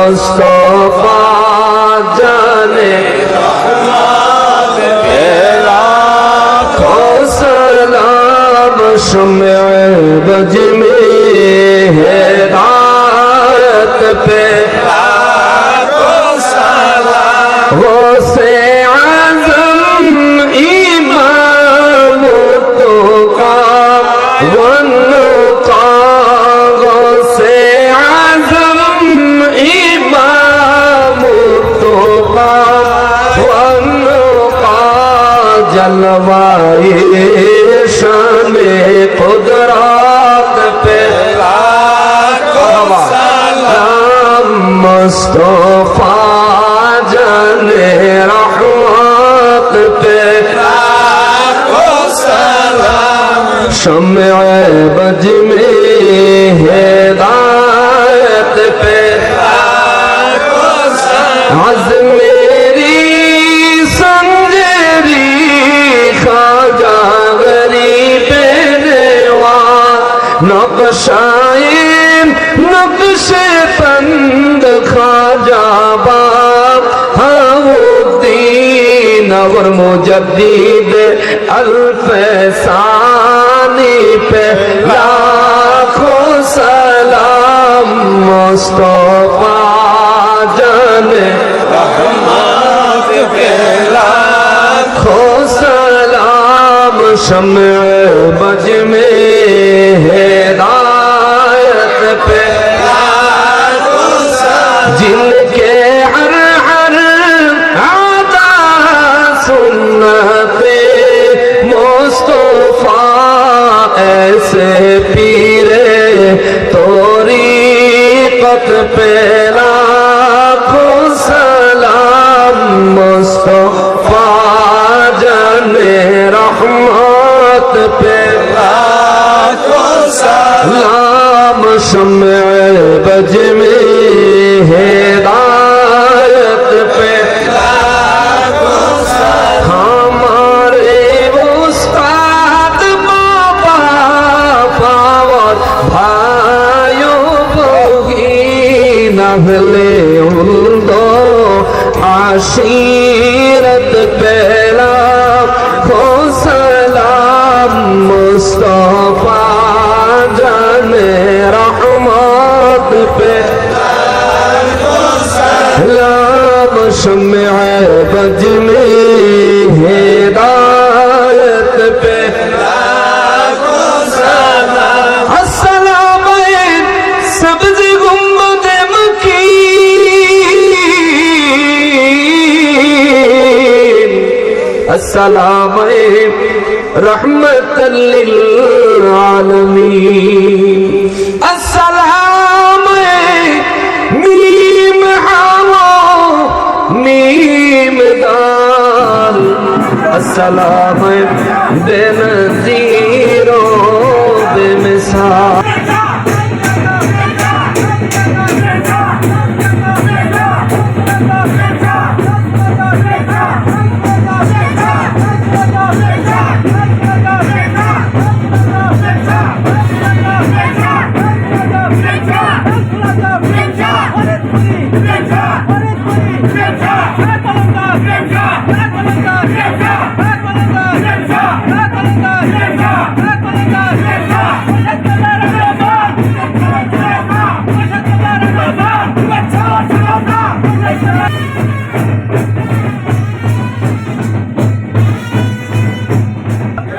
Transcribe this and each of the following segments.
मुस्तफा जाने लाखों सलाम शम्ए बज में हिदायत पे लाखों सलाम वो से आज़म इमाम तो का वन का वो से आज़म इमाम तो का वन का जलवाए शाने कुदरत पे लाखों सलाम मुस्तफा जाने रहमत पे लाखों सलाम शम्ए बज में हिदायत पे लाखों सलाम आज मेरी संजरी खाजा गरीब नेवा नक्शाए नक्शे तंद खाजा बाब हाउद्दीन और मुजद्दिद अल्फसानी पे लाखों सलाम मुस्तफा जाने रहमत पे लाखों सलाम शम्ए बज में हिदायत पे लाखों सलाम जिनके हर हर आदा सुन्नते मुस्तफा ऐसे पीरे तौरीक़त पे लाखों सलाम मुस्तफा जाने रहमत पे लाखों सलाम शम्ए बज में हिदायत पे लाखों सलाम हमारे उस्ताद बाबा और भाइयों बहन अहले उर्दो आशीरत पे लाखों सलाम मुस्तफा जाने रहमत पे लाखों सलाम शम्ए बज में हिदायत पे लाखों सलाम अस्सलाम सब्ज़ गुंबद मकीन अस्सलाम रहमतल लिल आलमीन अस्सलाम मीम हावो मीम दाल अस्सलाम बेनज़ीरो बेमिसाल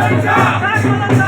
Let's go!